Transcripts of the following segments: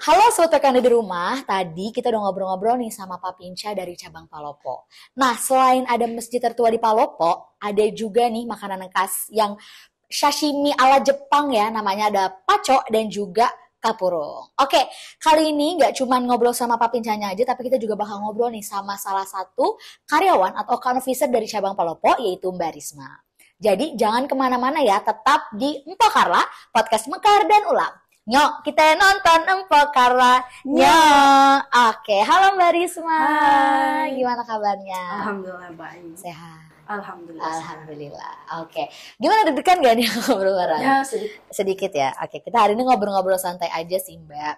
Halo Sobat PKN di rumah, tadi kita udah ngobrol-ngobrol nih sama Pak Pinca dari cabang Palopo. Nah, selain ada masjid tertua di Palopo, ada juga nih makanan khas yang sashimi ala Jepang ya, namanya ada paco dan juga kapurung. Oke, kali ini nggak cuma ngobrol sama Pak Pincanya aja, tapi kita juga bakal ngobrol nih sama salah satu karyawan atau account officer dari cabang Palopo, yaitu Mbak Risma. Jadi jangan kemana-mana ya, tetap di Empo Karla, podcast Mekar dan Ulang. Nyok, kita nonton Empok Karla. Nyok. Oke, halo Mbak Risma. Hai. Gimana kabarnya? Alhamdulillah baik. Sehat. Alhamdulillah. Alhamdulillah. Oke. Gimana deg-degan gak nih ngobrol bareng? Ya sedikit. Sedikit ya. Oke, kita hari ini ngobrol-ngobrol santai aja sih, Mbak.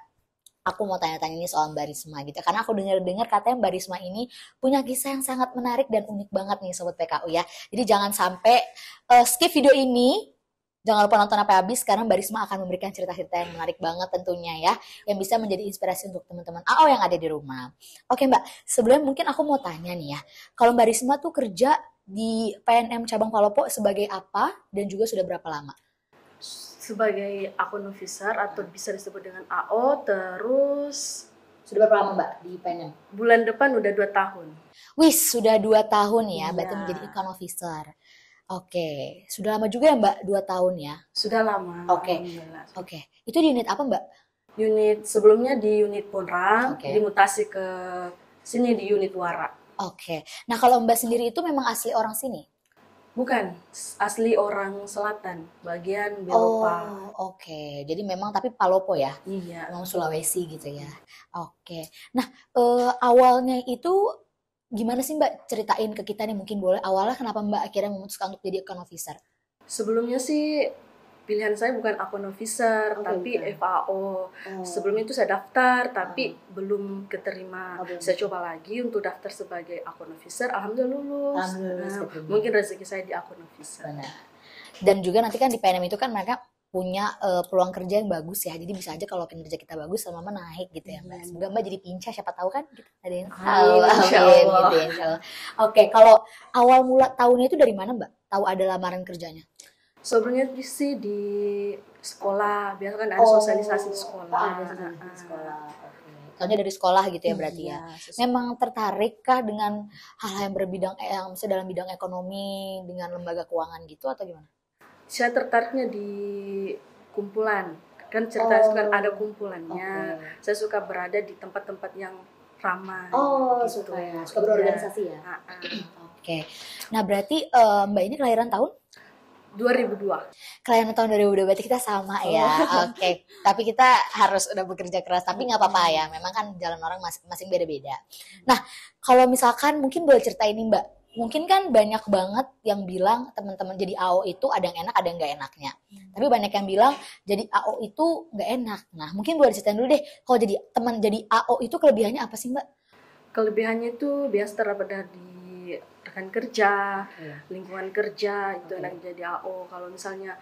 Aku mau tanya-tanya ini soal Mbak Risma gitu. Karena aku dengar-dengar katanya Mbak Risma ini punya kisah yang sangat menarik dan unik banget nih Sobat PKU ya. Jadi jangan sampai skip video ini. Jangan lupa nonton sampai habis karena Mbak Risma akan memberikan cerita-cerita yang menarik banget tentunya ya. Yang bisa menjadi inspirasi untuk teman-teman AO yang ada di rumah. Oke Mbak, sebelumnya mungkin aku mau tanya nih ya. Kalau Mbak Risma tuh kerja di PNM Cabang Palopo sebagai apa dan juga sudah berapa lama? Sebagai akun officer atau bisa disebut dengan AO, terus Sudah berapa lama Mbak di PNM? bulan depan udah 2 tahun. Wis, sudah 2 tahun ya, berarti Iya. menjadi account officer. Oke, sudah lama juga ya Mbak, 2 tahun ya? Sudah lama. Oke. Alhamdulillah. Oke, itu di unit apa Mbak? Unit sebelumnya di unit Ponrang, Oke. dimutasi ke sini di unit Wara. Oke, nah kalau Mbak sendiri itu memang asli orang sini? Bukan, asli orang selatan, bagian Oh, Belopa. oke. Jadi memang tapi Palopo ya? Iya. Memang Sulawesi gitu ya? Oke. Nah, awalnya itu gimana sih Mbak? Ceritain ke kita nih mungkin boleh. Awalnya kenapa Mbak akhirnya memutuskan untuk jadi account officer? Sebelumnya sih pilihan saya bukan akun officer, Oke, tapi bukan. FAO. Sebelumnya itu saya daftar, tapi belum keterima. Oh, belum. Saya coba lagi untuk daftar sebagai akun officer, alhamdulillah lulus. Alhamdulillah lulus, keterima. Mungkin rezeki saya di akun officer. Benar. Dan juga nanti kan di PNM itu kan mereka punya peluang kerja yang bagus ya. Jadi bisa aja kalau kinerja kita bagus lama-lama naik gitu ya Mbak. Semoga Mbak jadi pinca siapa tahu kan gitu. Ada yang tahu. Insya Amin, Allah. gitu ya, insya Allah. Oke, kalau awal mula tahunnya itu dari mana Mbak? Tahu ada lamaran kerjanya? Sebelumnya sih di sekolah, biasa kan ada sosialisasi di sekolah. Ada sosialisasi di sekolah. Oke. Tahunya dari sekolah gitu ya berarti ya. Iya, Memang tertarik kah dengan hal-hal yang berbidang yang misalnya dalam bidang ekonomi dengan lembaga keuangan gitu atau gimana? saya tertariknya di kumpulan. Kan ceritanya itu kan ada kumpulannya. Oke. Saya suka berada di tempat-tempat yang ramai. Oh, gitu. suka ya. Suka berorganisasi ya. Oke. Nah, berarti Mbak ini kelahiran tahun? 2002. Kelahiran tahun 2002 berarti kita sama ya. Oke. Tapi kita harus udah bekerja keras. Tapi nggak apa-apa ya. Memang kan jalan orang masing-masing beda-beda. Nah, kalau misalkan mungkin boleh ceritain nih Mbak. Mungkin kan banyak banget yang bilang teman-teman jadi AO itu ada yang enak, ada yang nggak enaknya. Tapi banyak yang bilang jadi AO itu nggak enak. Nah, mungkin boleh ceritain dulu deh. Kalau jadi teman jadi AO itu kelebihannya apa sih Mbak? Kelebihannya itu biasa terdapat dari rekan kerja, lingkungan kerja, itu Oke. enak jadi AO. Kalau misalnya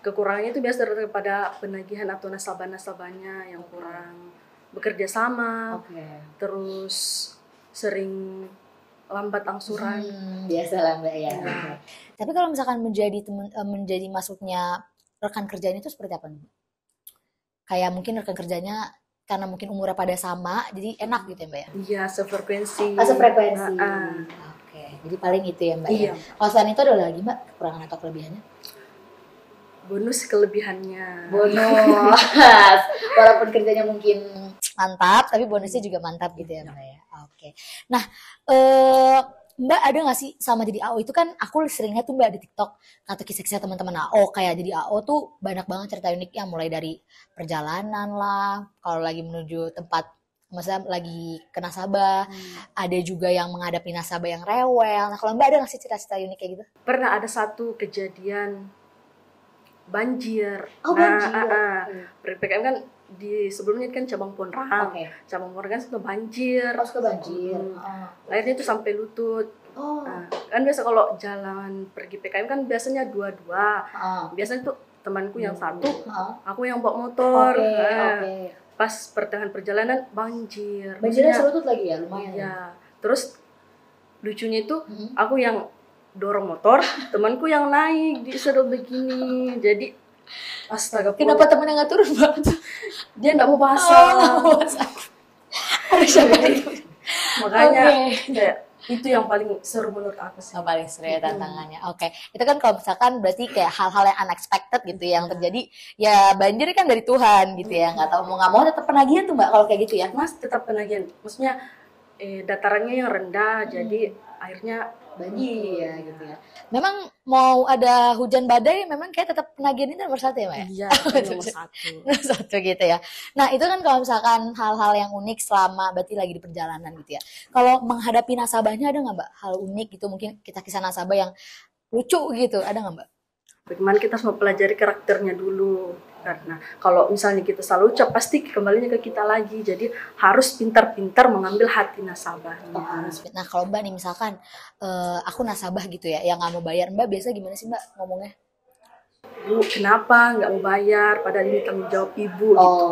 kekurangannya itu biasa terdapat pada penagihan atau nasabah-nasabahnya yang Oke. kurang bekerja sama, Oke. terus sering lambat angsuran. Biasa lah Mbak ya. Iya. Tapi kalau misalkan menjadi masuknya rekan kerjanya itu seperti apa nih? Kayak mungkin rekan kerjanya karena mungkin umurnya pada sama, jadi enak gitu ya Mbak ya? Iya, sefrekuensi. Sefrekuensi. Ah, Oke, jadi paling itu ya Mbak ya. Iya. Kalau selain itu ada lagi Mbak kekurangan atau kelebihannya? bonus kelebihannya. Bonus. Walaupun kerjanya mungkin mantap, tapi bonusnya juga mantap gitu ya Mbak ya. Oke. Nah, Mbak ada nggak sih sama jadi AO itu kan aku seringnya tuh Mbak di TikTok atau kisah-kisah teman-teman AO kayak jadi AO tuh banyak banget cerita uniknya mulai dari perjalanan lah, kalau lagi menuju tempat maksudnya lagi ke nasabah, ada juga yang menghadapi nasabah yang rewel. Nah, kalau Mbak ada nggak sih cerita-cerita unik kayak gitu? Pernah ada satu kejadian banjir. Oh, Nah, banjir. PKM kan di sebelumnya kan cabang Ponrang. Oke. Cabang Ponrang kan suka banjir. Oh, suka banjir. Akhirnya itu sampai lutut. Oh. Nah, kan biasa kalau jalan pergi PKM kan biasanya dua-dua. Oh. Biasanya tuh temanku yang satu, Oh. aku yang bawa motor. Oke, Nah, oke. Pas pertengahan perjalanan banjir. Banjirnya Maksudnya, serutut lagi ya, lumayan. Ya? iya. Terus lucunya itu Mm-mm. aku yang dorong motor, temanku yang naik diserut begini. Jadi Astaga, Kenapa temennya nggak turun, Mbak? dia nggak mau Oh, basah. nggak masak. Harus siapa itu? Makanya Oke. kayak itu yang paling seru menurut aku sih. Oh, paling seru ya tantangannya. Oke. Itu kan kalau misalkan berarti kayak hal-hal yang unexpected gitu ya, yang terjadi. Ya banjir kan dari Tuhan gitu ya. Nggak tahu mau nggak mau tetap penagihan tuh Mbak kalau kayak gitu ya. Mas tetap penagihan, maksudnya datarannya yang rendah, jadi airnya Iya gitu ya. Memang mau ada hujan badai, memang kayak tetap penagihan itu nomor satu ya Mbak ya? iya nomor satu. Nomor satu gitu ya. Nah itu kan kalau misalkan hal-hal yang unik selama berarti lagi di perjalanan gitu ya. Kalau menghadapi nasabahnya ada nggak Mbak hal unik gitu, mungkin kisah-kisah nasabah yang lucu gitu, ada nggak Mbak? Bagaimana kita harus mempelajari karakternya dulu, karena kalau misalnya kita selalu ucap pasti kembalinya ke kita lagi, jadi harus pintar-pintar mengambil hati nasabahnya. Nah kalau Mbak nih misalkan aku nasabah gitu ya, yang nggak mau bayar, Mbak biasa gimana sih Mbak ngomongnya? Bu, kenapa nggak mau bayar? Padahal ini tanggung jawab ibu gitu.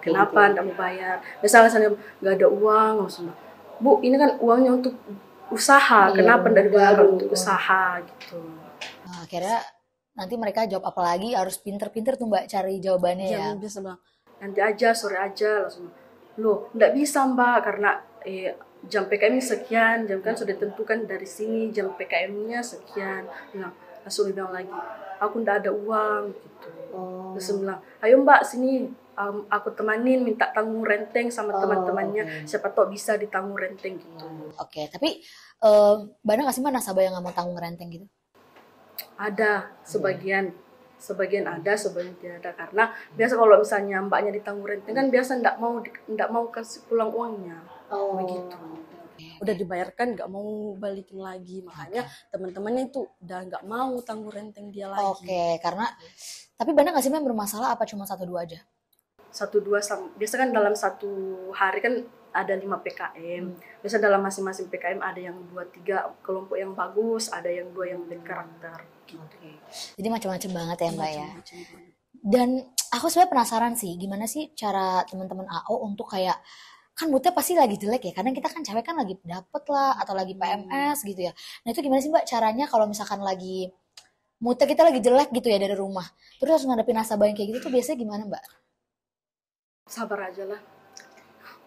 Kenapa nggak mau bayar? Misalnya nggak ada uang, langsung Bu, ini kan uangnya untuk usaha. Iya, kenapa nggak dibayar baru. untuk usaha gitu? Nah, akhirnya nanti mereka jawab apa lagi, harus pinter-pinter tuh Mbak cari jawabannya ya. Yang biasa bilang nanti aja, sore aja, langsung. Loh, nggak bisa Mbak karena jam PKM sekian, jam kan sudah ditentukan dari sini, jam PKM-nya sekian. Bilang, langsung bilang lagi, aku nggak ada uang gitu. Terus bilang, ayo Mbak sini, aku temanin minta tanggung renteng sama teman-temannya, siapa tahu bisa ditanggung renteng gitu. Oke, tapi banyak nggak sih Mbak nasabah yang nggak mau tanggung renteng gitu? Ada sebagian ada, sebagian tidak ada, karena biasa kalau misalnya mbaknya ditanggung renteng kan biasa ndak mau kasih pulang uangnya. Begitu. Udah dibayarkan nggak mau balikin lagi, makanya teman-temannya itu udah nggak mau tanggung renteng dia lagi. Oke, karena tapi banyak nggak sih Mbak yang bermasalah apa cuma 1-2 aja? 1-2 biasa kan dalam satu hari kan ada 5 PKM. Biasa dalam masing-masing PKM ada yang 2-3 kelompok yang bagus, ada yang 2 yang berkarakter. Gitu. Jadi macam-macam banget ya Mbak ya. Macam-macam banget. Dan aku sebenarnya penasaran sih, gimana sih cara teman-teman AO untuk kayak kan moodnya pasti lagi jelek ya, kadang kita kan cewek kan lagi dapet lah atau lagi PMS gitu ya. Nah itu gimana sih Mbak caranya kalau misalkan lagi moodnya kita lagi jelek gitu ya dari rumah, terus harus ngadepin nasabah yang kayak gitu tuh biasanya gimana Mbak? Sabar aja lah.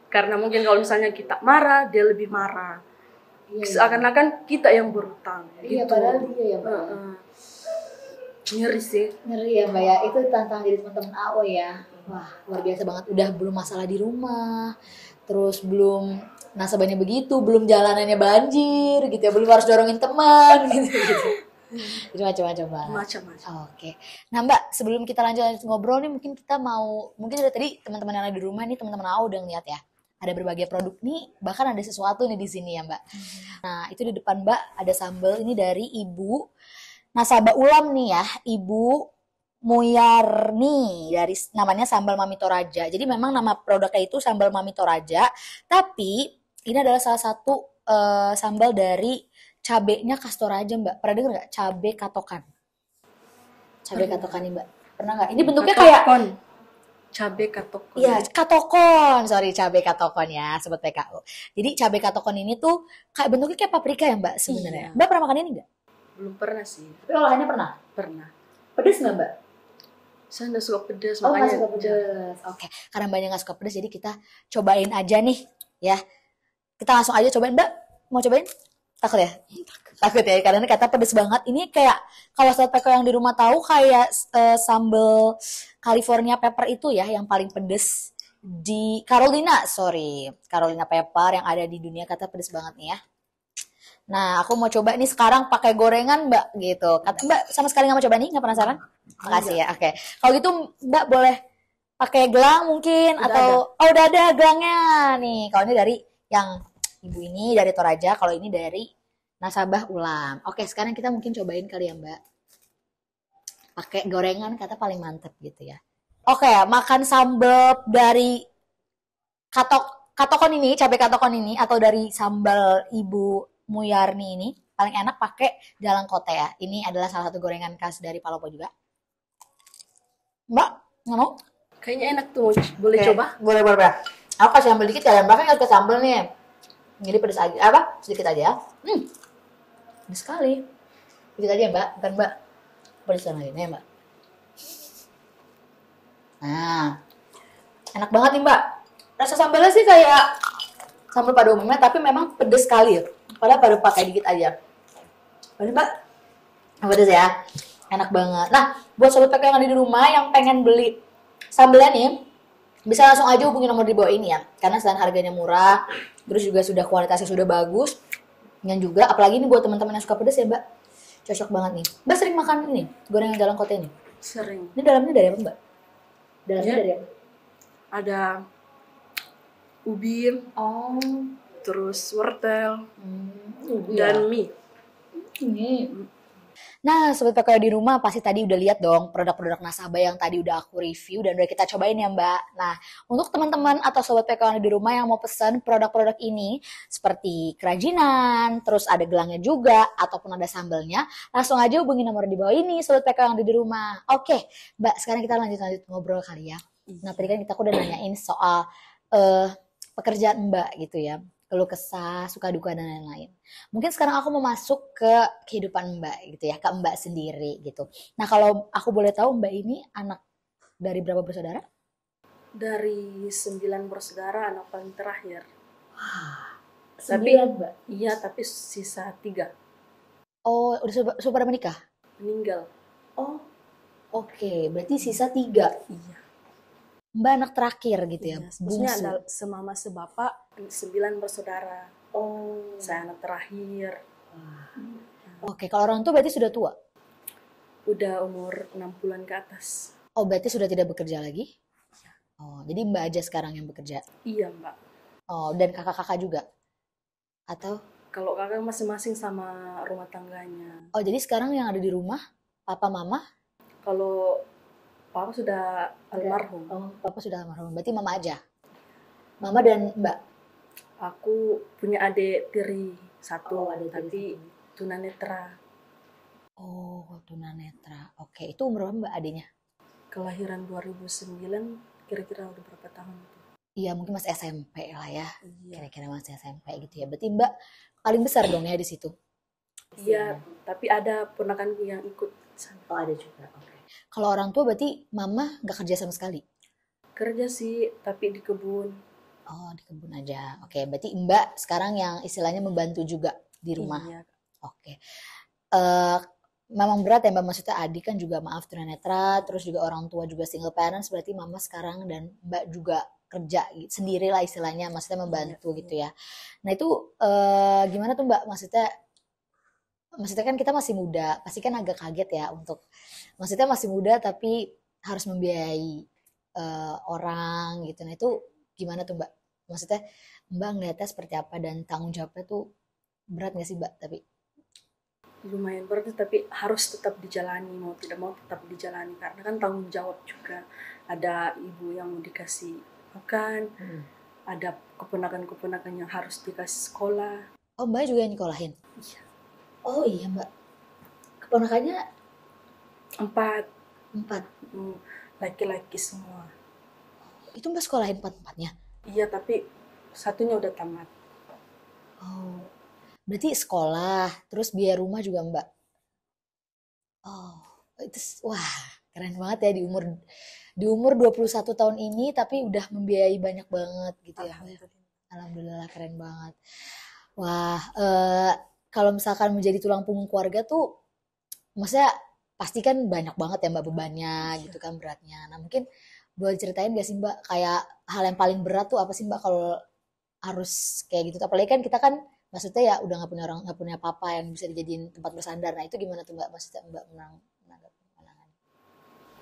Karena mungkin kalau misalnya kita marah, dia lebih marah. Seakan-akan kita yang berutang. Iya, gitu. padahal dia ya Mbak. Ngeri sih. Ngeri ya Mbak ya, itu tantangan jadi teman-teman AO ya. Wah luar biasa banget, udah belum masalah di rumah, terus belum nasabahnya begitu, belum jalanannya banjir gitu ya, belum harus dorongin teman gitu. Jadi macam-macam banget. Macam-macam. Oke. Nah Mbak, sebelum kita lanjut ngobrol nih, mungkin kita mau, mungkin dari tadi teman-teman yang ada di rumah nih, teman-teman AO udah ngeliat ya, ada berbagai produk nih, bahkan ada sesuatu nih di sini ya Mbak. Nah itu di depan Mbak ada sambal ini dari Ibu nasabah ulam nih ya, Ibu Muyarni, dari namanya sambal Mami Toraja. Jadi memang nama produknya itu sambal Mami Toraja, tapi ini adalah salah satu sambal dari cabenya Kastoraja Mbak. Pernah dengar nggak? Cabe katokan. Cabe katokan nih Mbak. Pernah nggak? Ini bentuknya kayak cabe katokon. Iya, katokon. Sorry, cabe katokon ya, sobat PKO. Jadi cabe katokon ini tuh kayak bentuknya kayak paprika ya Mbak sebenarnya. Iya. Mbak pernah makan ini nggak? Belum pernah sih. Tapi olahannya pernah? Pernah. Pedes nggak Mbak? Saya nggak suka pedas, Oh, nggak makanya. suka pedas. Oke, karena banyak nggak suka pedas, jadi kita cobain aja nih, ya. Kita langsung aja cobain, Mbak. Mau cobain? Takut ya? Takut ya, karena ini kata pedas banget. Ini kayak, kalau sobat PKO yang di rumah tahu, kayak sambal California pepper itu ya, yang paling pedas di Carolina pepper yang ada di dunia, kata pedas banget nih ya. Nah, aku mau coba nih sekarang pakai gorengan, Mbak, gitu. Kata Mbak sama sekali nggak mau coba nih, nggak penasaran? Makasih ya. Oke. Kalau gitu Mbak boleh pakai gelang mungkin atau udah ada gelangnya nih. Kalau ini dari yang ibu ini dari Toraja, kalau ini dari nasabah ulam. Oke, sekarang kita mungkin cobain kali ya, Mbak. Pakai gorengan kata paling mantep gitu ya. Oke, makan sambal dari katokon ini, cabai katokon ini atau dari sambal Ibu Muyarni ini paling enak pakai jalan kote ya. Ini adalah salah satu gorengan khas dari Palopo juga. Mbak, nggak mau? Kayaknya enak tuh, boleh coba? Boleh. Aku kasih sambal dikit ya, bahkan nggak kasih sambal nih. Jadi pedas aja, sedikit aja. Pedas sekali. Sedikit aja Mbak, bukan Mbak. Pedas lagi nih Mbak. Nah, enak banget nih Mbak. Rasa sambalnya sih kayak sambal pada umumnya, tapi memang pedes sekali. Padahal baru pakai dikit aja. Boleh Mbak? Pedes ya. Enak banget. Nah, buat sobat PK yang ada di rumah yang pengen beli sambalnya nih, bisa langsung aja hubungi nomor di bawah ini ya. Karena selain harganya murah, terus juga sudah kualitasnya sudah bagus, dan juga apalagi ini buat teman-teman yang suka pedas ya Mbak. Cocok banget nih. Mbak sering makan ini, gorengan jalan kota ini? Sering. Ini dalamnya dari apa Mbak? Dalamnya Ya, dari apa? ada ubi, Oh, terus wortel, iya. dan mie. Ini. Nah, Sobat PKL di rumah pasti tadi udah lihat dong produk-produk nasabah yang tadi udah aku review dan udah kita cobain ya Mbak. Nah, untuk teman-teman atau Sobat PKL di rumah yang mau pesan produk-produk ini seperti kerajinan, terus ada gelangnya juga, ataupun ada sambelnya, langsung aja hubungi nomor di bawah ini Sobat PKL yang ada di rumah. Oke, Mbak, sekarang kita lanjut ngobrol kali ya. Nah, tadi kan aku udah nanyain soal eh, pekerjaan Mbak gitu ya, keluh kesah, suka duka dan lain-lain. Mungkin sekarang aku mau masuk ke kehidupan Mbak gitu ya, ke Mbak sendiri gitu. Nah, kalau aku boleh tahu Mbak ini anak dari berapa bersaudara? Dari 9 bersaudara, anak paling terakhir. Tapi, 9, Mbak. iya, tapi sisa 3 Oh, udah sudah pada menikah? meninggal. Oh, oke. Berarti sisa 3. Iya. Mbak anak terakhir gitu ya, Iya, maksudnya bungsu. ada semama sebapak 9 bersaudara. Oh. Saya anak terakhir. Oke, kalau orang tua berarti sudah tua? Udah umur 60-an ke atas. Oh, berarti sudah tidak bekerja lagi? Oh, jadi Mbak aja sekarang yang bekerja? Iya, Mbak. Oh, dan kakak-kakak juga? Atau? Kalau kakak masing-masing sama rumah tangganya. Oh, jadi sekarang yang ada di rumah, papa, mama? Kalau papa sudah almarhum. Oh, papa sudah almarhum. Berarti mama aja? Mama dan Mbak? Aku punya adik tiri Oh, satu, adik tiri tapi satu. tunanetra. Oh, tunanetra. Oke, itu umur berapa Mbak adiknya? Kelahiran 2009, kira-kira udah berapa tahun itu? Iya, mungkin masih SMP lah ya. Iya. Kira-kira masih SMP gitu ya. Berarti Mbak paling besar dong ya di situ? Iya, tapi ada ponakanku yang ikut sana. Oh, ada juga. Oke. Kalau orang tua berarti mama nggak kerja sama sekali? Kerja sih, tapi di kebun. Oh, di kebun aja. Oke, berarti Mbak sekarang yang istilahnya membantu juga di rumah. Iya. Oke. Eh, memang berat ya Mbak, maksudnya adik kan juga maaf tunanetra, terus juga orang tua juga single parents, berarti Mama sekarang dan Mbak juga kerja sendiri lah istilahnya, maksudnya membantu Iya. gitu ya. Nah itu gimana tuh Mbak, maksudnya kan kita masih muda, pasti kan agak kaget ya untuk, maksudnya masih muda tapi harus membiayai orang gitu. Nah itu gimana tuh Mbak? Maksudnya Mbak ngeliatnya seperti apa dan tanggung jawabnya tuh berat nggak sih Mbak? Tapi Lumayan berat, tapi harus tetap dijalani, mau tidak mau tetap dijalani karena kan tanggung jawab juga. Ada ibu yang mau dikasih makan, ada keponakan-keponakan yang harus dikasih sekolah. oh Mbak juga yang nyekolahin? Iya. Oh iya Mbak, keponakannya 4 4. laki-laki semua. Itu Mbak sekolahin 4-4-nya? Iya, tapi satunya udah tamat. Oh, berarti sekolah, terus biaya rumah juga Mbak? Oh, itu wah keren banget ya di umur 21 tahun ini tapi udah membiayai banyak banget gitu ya. Alhamdulillah keren banget. Wah, kalau misalkan menjadi tulang punggung keluarga tuh, maksudnya pasti kan banyak banget ya Mbak bebannya gitu kan beratnya. Nah mungkin boleh ceritain gak sih Mbak kayak hal yang paling berat tuh apa sih Mbak kalau harus kayak gitu? Apalagi kan kita kan maksudnya ya udah nggak punya orang nggak punya papa yang bisa dijadiin tempat bersandar. Nah itu gimana tuh Mbak? Maksudnya Mbak menanggapi.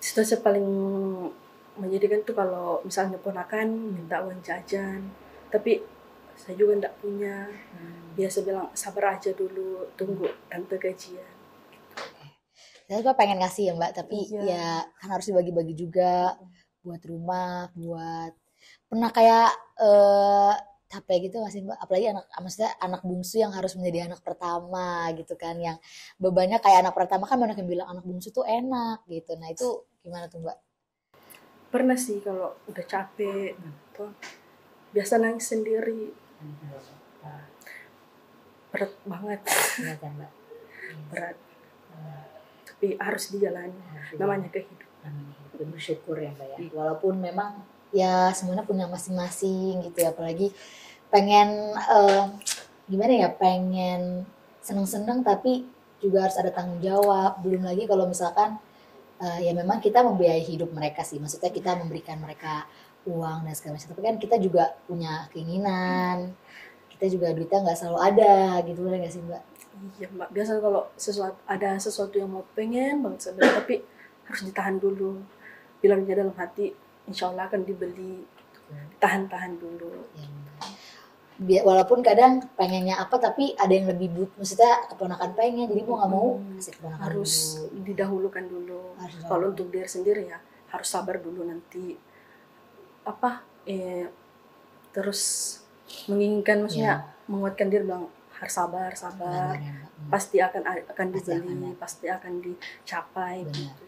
Situasi paling menyedihkan tuh kalau misalnya ponakan minta uang jajan, tapi saya juga enggak punya. Biasa bilang sabar aja dulu, tunggu tante gajian. Saya tuh pengen ngasih ya Mbak, tapi Iya. ya kan harus dibagi-bagi juga buat rumah, buat pernah kayak capek gitu nggak sih Mbak? Apalagi maksudnya anak bungsu yang harus menjadi anak pertama gitu kan, yang bebannya kayak anak pertama kan banyak yang bilang anak bungsu tuh enak gitu. Nah itu gimana tuh Mbak? Pernah sih kalau udah capek, tuh biasa nangis sendiri. Berat banget, Gimana kan Mbak? berat. Tapi harus dijalani. Namanya kehidupan. namanya hidup dan bersyukur ya Mbak ya. Walaupun memang ya semuanya punya masing-masing gitu ya, apalagi pengen gimana ya, pengen seneng-seneng tapi juga harus ada tanggung jawab. Belum lagi kalau misalkan ya memang kita membiayai hidup mereka sih, maksudnya kita memberikan mereka uang dan segala macam. Tapi kan kita juga punya keinginan, kita juga duitnya nggak selalu ada gitu kan nggak sih Mbak? Iya Mbak, biasa kalau ada sesuatu yang mau pengen banget sebenarnya, tapi harus ditahan dulu. Bilang aja dalam hati, insya Allah akan dibeli. Tahan-tahan dulu. Walaupun kadang pengennya apa tapi ada yang lebih maksudnya keponakan pengen, jadi mau nggak mau kasih keponakan Harus dulu. didahulukan dulu. Harus Kalau untuk diri sendiri ya, harus sabar dulu nanti. Terus menginginkan, maksudnya menguatkan diri, bilang harus sabar, benar ya Mbak. pasti akan Pasti dibeli, pasti akan dicapai. Benar. Gitu.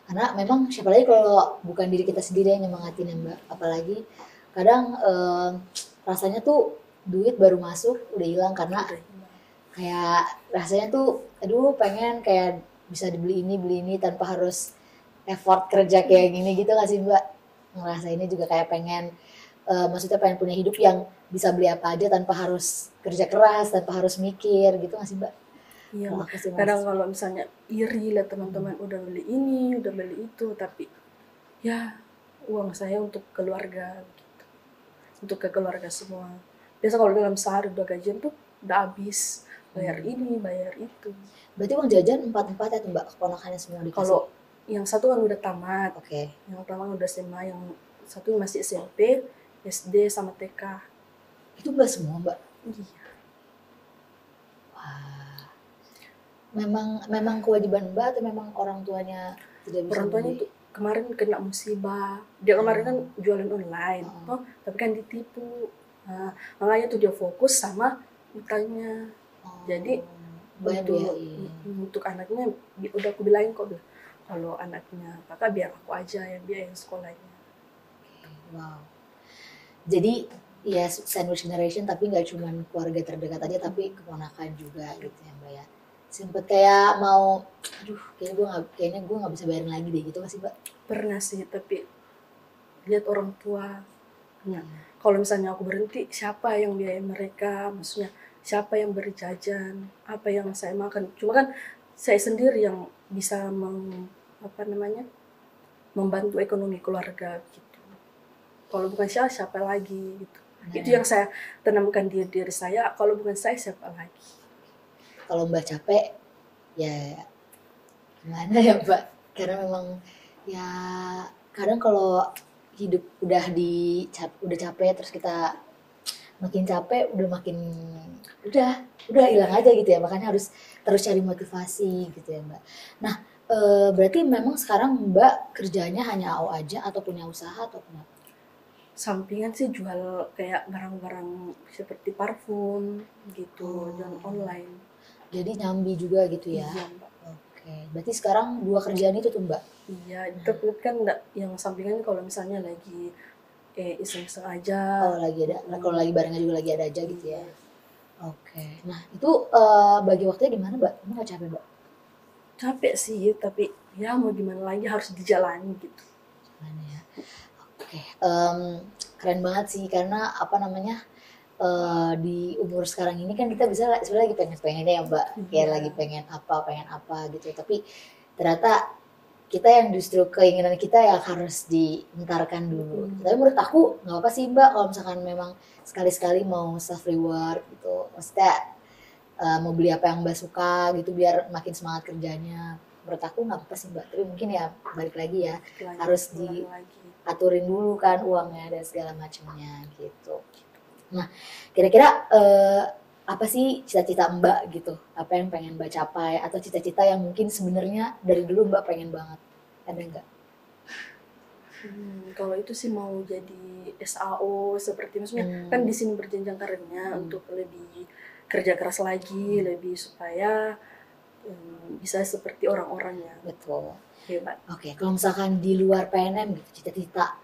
Karena memang siapa lagi kalau bukan diri kita sendiri yang nyemangatin ya Mbak. Apalagi kadang rasanya tuh duit baru masuk udah hilang karena kayak rasanya tuh aduh pengen kayak bisa dibeli ini tanpa harus effort kerja kayak gini gitu gak sih Mbak? Ngerasainnya juga kayak pengen maksudnya pengen punya hidup yang bisa beli apa aja tanpa harus kerja keras, tanpa harus mikir gitu gak sih Mbak? Iya, Kalau aku sih kadang kalau misalnya iri lihat teman-teman udah beli ini, udah beli itu, tapi ya uang saya untuk keluarga gitu. Untuk ke keluarga semua. Biasa kalau dalam sehari udah gajian tuh udah habis, bayar ini, bayar itu. Berarti uang jajan empat ya tuh Mbak, keponakannya semua dikasih? Kalau yang satu kan udah tamat, Oke. yang tamat udah SMA, yang satu masih SMP, SD sama TK. Itu Mbak semua Mbak? Iya. Wah. Memang kewajiban Mbak atau memang orang tuanya tidak bisa Orang tuanya membeli? tuh kemarin kena musibah. Dia kemarin kan jualan online, tapi kan ditipu. Nah, makanya tuh dia fokus sama utangnya. Jadi banyak untuk anaknya udah aku bilangin kok, kalau anaknya kakak biar aku aja yang biayain sekolahnya. Wow. Jadi ya sandwich generation tapi nggak cuma keluarga terdekat aja tapi keponakan juga gitu ya Mbak ya. Sempet kayak mau, aduh kayaknya gue nggak bisa bayarin lagi deh gitu masih Mbak? Pernah sih, tapi lihat orang tua. Nah, kalau misalnya aku berhenti, siapa yang biayain mereka? Maksudnya siapa yang beri jajan? Apa yang saya makan? Cuma kan saya sendiri yang bisa membantu ekonomi keluarga gitu. Kalau bukan siapa lagi gitu. Itu yang saya tanamkan di diri saya. Kalau bukan saya, siapa lagi? Kalau Mbak capek, ya gimana ya Mbak? Karena memang ya kadang kalau hidup udah capek terus kita makin capek udah hilang aja gitu ya, makanya harus terus cari motivasi gitu ya Mbak. Nah berarti memang sekarang Mbak kerjanya hanya AO aja atau punya usaha atau punya? Sampingan sih jual kayak barang-barang seperti parfum gitu, jual online. Jadi nyambi juga gitu ya? Iya Mbak. Oke, berarti sekarang 2 kerjaan itu tuh Mbak? Iya, tapi kan yang sampingan kalau misalnya lagi iseng-iseng aja. Kalau lagi barengan juga lagi ada aja gitu ya? Oke, nah itu bagi waktunya gimana Mbak? Emang gak capek Mbak? Capek sih, tapi ya mau gimana lagi, harus dijalani gitu. Gimana ya? Oke, keren banget sih karena apa namanya di umur sekarang ini kan kita bisa sebenarnya lagi pengen-pengennya ya Mbak, kayak lagi pengen apa gitu. Tapi ternyata kita yang justru keinginan kita yang harus dientarkan dulu. Tapi menurut aku nggak apa sih Mbak kalau misalkan memang sekali-sekali mau self reward gitu. Maksudnya mau beli apa yang Mbak suka gitu biar makin semangat kerjanya. Menurut aku nggak apa sih Mbak. Tapi mungkin ya balik lagi ya harus diaturin dulu kan uangnya dan segala macamnya gitu. Nah, kira-kira apa sih cita-cita Mbak gitu? Apa yang pengen Mbak capai? Atau cita-cita yang mungkin sebenarnya dari dulu Mbak pengen banget? Ada nggak? Kalau itu sih mau jadi SAO, seperti maksudnya kan di sini berjenjang karirnya untuk lebih kerja keras lagi, lebih supaya bisa seperti orang-orangnya. Betul. Hebat. Oke, kalau misalkan di luar PNM gitu, cita-cita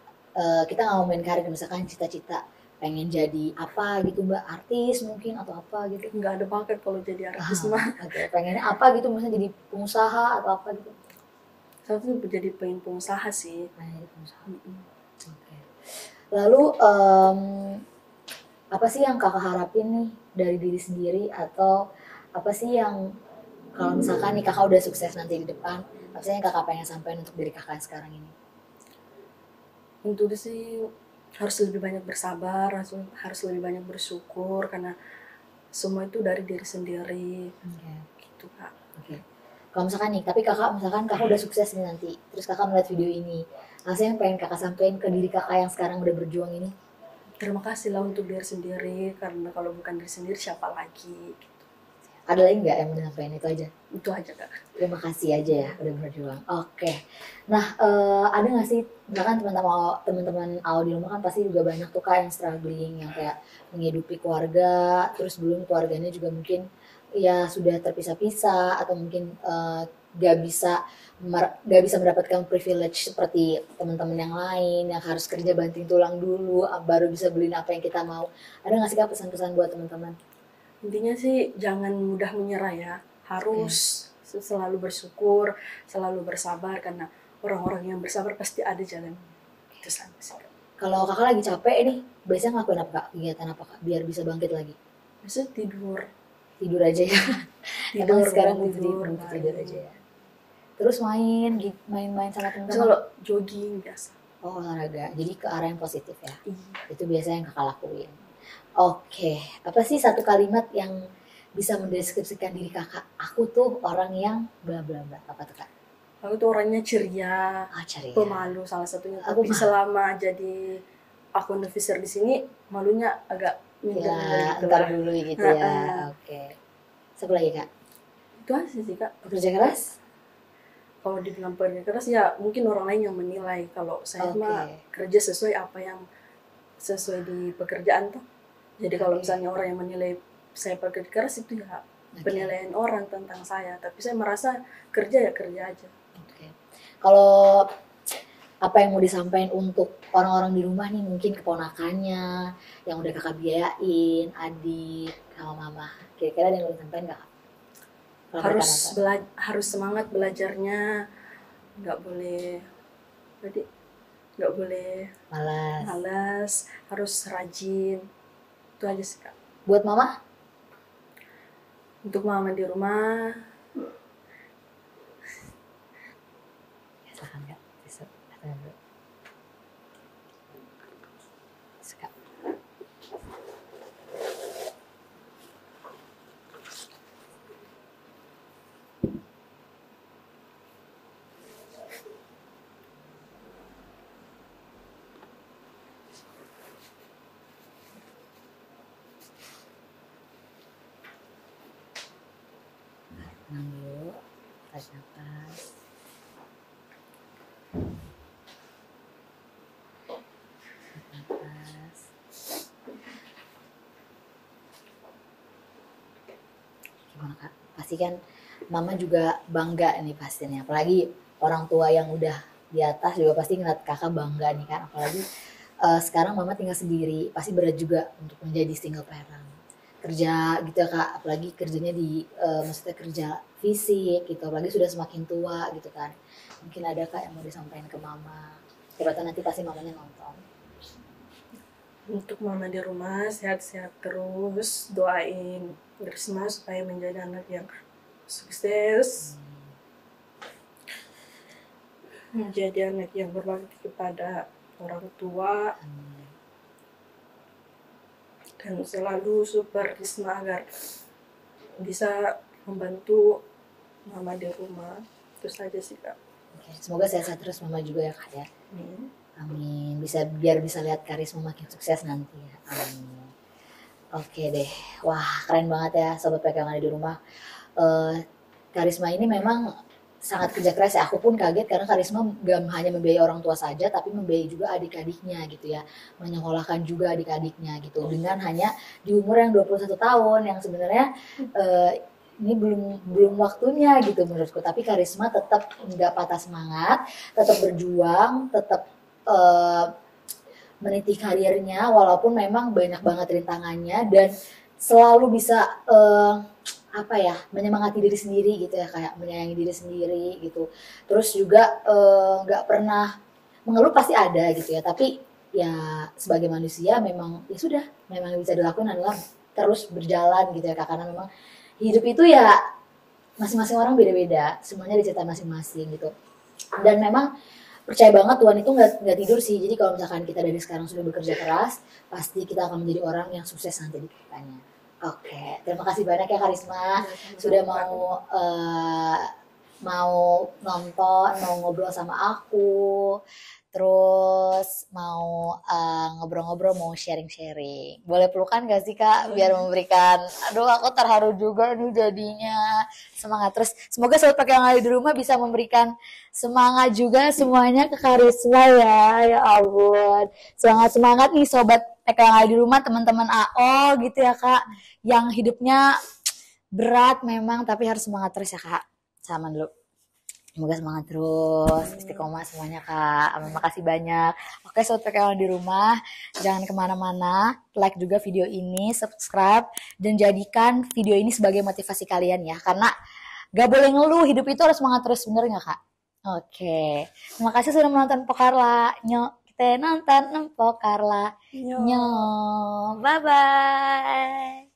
kita ngomongin karir, misalkan cita-cita pengen jadi apa gitu Mbak, artis mungkin atau apa gitu? Nggak ada banget kalau jadi artis mah. Oke, pengennya apa gitu, misalnya jadi pengusaha atau apa gitu? Satu jadi pengusaha sih. Oke. Lalu apa sih yang kakak harapin nih dari diri sendiri, atau apa sih yang kalau misalkan nih kakak udah sukses nanti di depan, apa sih yang kakak pengen sampaikan untuk diri kakak sekarang ini? Untuk sih harus lebih banyak bersabar, harus lebih banyak bersyukur karena semua itu dari diri sendiri. Gitu Kak. Oke. Kalau misalkan nih, tapi kakak misalkan kakak udah sukses nih nanti, terus kakak melihat video ini, rasanya yang pengen kakak sampaikan ke diri kakak yang sekarang udah berjuang ini? Terima kasih lah untuk diri sendiri, karena kalau bukan diri sendiri siapa lagi? Ada lagi nggak yang mau disampaikan? Itu aja? Itu aja Kak. Terima kasih aja ya udah berjuang. Oke. Nah, ada nggak sih, misalkan teman-teman awal di rumah kan pasti juga banyak tuh kak yang struggling, yang kayak menghidupi keluarga, terus belum keluarganya juga mungkin ya sudah terpisah-pisah, atau mungkin gak bisa gak bisa mendapatkan privilege seperti teman-teman yang lain yang harus kerja banting tulang dulu baru bisa beliin apa yang kita mau. Ada nggak sih kak pesan-pesan buat teman-teman? Intinya sih jangan mudah menyerah ya, harus selalu bersyukur, selalu bersabar, karena orang-orang yang bersabar pasti ada jalan. Itu sama sih Kak. Kalau kakak lagi capek nih, biasanya ngelakuin apa kak? Kegiatan apa kak? Biar bisa bangkit lagi. Biasanya tidur. Tidur aja ya? Emang Tidur, sekarang tidur, tidur aja ya? Terus main-main sama teman-teman? Kalau jogging biasa. Oh, olahraga. Jadi ke arah yang positif ya? Iya. Itu biasanya yang kakak lakuin. Oke. Apa sih satu kalimat yang bisa mendeskripsikan diri kakak? Aku tuh orang yang bla bla bla. Apa tuh kak? Aku tuh orangnya ceria, Ceria. pemalu salah satunya. Aku Tapi selama jadi akun officer di sini, malunya agak minder ya, gitu ntar lah. dulu gitu ya. Oke. Satu lagi kak? Itu aja sih Kak. Pekerja keras? Kalau dibilang pekerja keras ya mungkin orang lain yang menilai. Kalau saya mah Oke. kerja sesuai apa yang sesuai di pekerjaan tuh. Jadi kalau misalnya orang yang menilai saya pekerja keras itu ya penilaian orang tentang saya. Tapi saya merasa kerja ya kerja aja. Oke. Kalau apa yang mau disampaikan untuk orang-orang di rumah nih, mungkin keponakannya yang udah kakak biayain, adik sama mama, kira-kira ada yang mau disampaikan kakak? Harus semangat belajarnya, nggak boleh malas, harus rajin. Itu aja sih Kak. Buat mama? Untuk mama di rumah, Silakan kak. Tenang dulu, tarik nafas. Gimana kak? Pasti kan mama juga bangga nih pastinya, apalagi orang tua yang udah di atas juga pasti ngeliat kakak bangga nih kan, apalagi sekarang mama tinggal sendiri, pasti berat juga untuk menjadi single parent. Kerja gitu ya kak, apalagi kerjanya maksudnya kerja fisik gitu, apalagi sudah semakin tua gitu kan. Mungkin ada kak yang mau disampaikan ke mama, siapa tahu nanti pasti mamanya nonton. untuk mama di rumah sehat-sehat terus, doain Risma supaya menjadi anak yang sukses, menjadi anak yang berbakti kepada orang tua, dan selalu support Risma agar bisa membantu mama di rumah. Itu saja sih Kak. Oke, semoga sehat-sehat terus mama juga ya kak ya. Amin. Biar bisa lihat Karisma makin sukses nanti ya. Amin. Oke deh. Wah, keren banget ya sobat PK yang ada di rumah. Karisma ini memang sangat kerja keras ya. Aku pun kaget karena Karisma gak hanya membiayai orang tua saja, tapi membiayai juga adik-adiknya gitu ya. Menyekolahkan juga adik-adiknya gitu. Dengan hanya di umur yang 21 tahun yang sebenarnya ini belum waktunya gitu menurutku. Tapi Karisma tetap nggak patah semangat, tetap berjuang, tetap meniti karirnya walaupun memang banyak banget rintangannya, dan selalu bisa apa ya, menyemangati diri sendiri gitu ya, kayak menyayangi diri sendiri gitu. Terus juga nggak pernah mengeluh, pasti ada gitu ya, tapi ya sebagai manusia memang ya sudah, memang yang bisa dilakukan adalah terus berjalan gitu ya Kak, karena memang hidup itu ya masing-masing orang beda-beda, semuanya diciptakan masing-masing gitu. Dan memang percaya banget Tuhan itu nggak tidur sih. Jadi kalau misalkan kita dari sekarang sudah bekerja keras, pasti kita akan menjadi orang yang sukses nanti di kedepannya. Oke, terima kasih banyak ya Karisma sudah mau nonton, mau ngobrol sama aku, terus mau ngobrol-ngobrol, mau sharing-sharing. Boleh pelukan gak sih Kak, biar memberikan, aduh aku terharu juga nih jadinya, semangat. Terus semoga sobat pakai yang ada di rumah bisa memberikan semangat juga semuanya ke Karisma ya, ya ampun. Semangat-semangat nih sobat pakai yang ada di rumah, teman-teman AO gitu ya Kak, yang hidupnya berat memang, tapi harus semangat terus ya Kak. Sama dulu. Semoga semangat terus, istiqomah semuanya Kak. Amin, makasih banyak. Oke, sobat PKL di rumah, jangan kemana-mana. Like juga video ini, subscribe, dan jadikan video ini sebagai motivasi kalian ya. Karena gak boleh ngeluh, hidup itu harus semangat terus, bener gak Kak? Oke, terima kasih sudah menonton Pokarla. Nyok, kita nonton Pokarla. Nyok, bye-bye.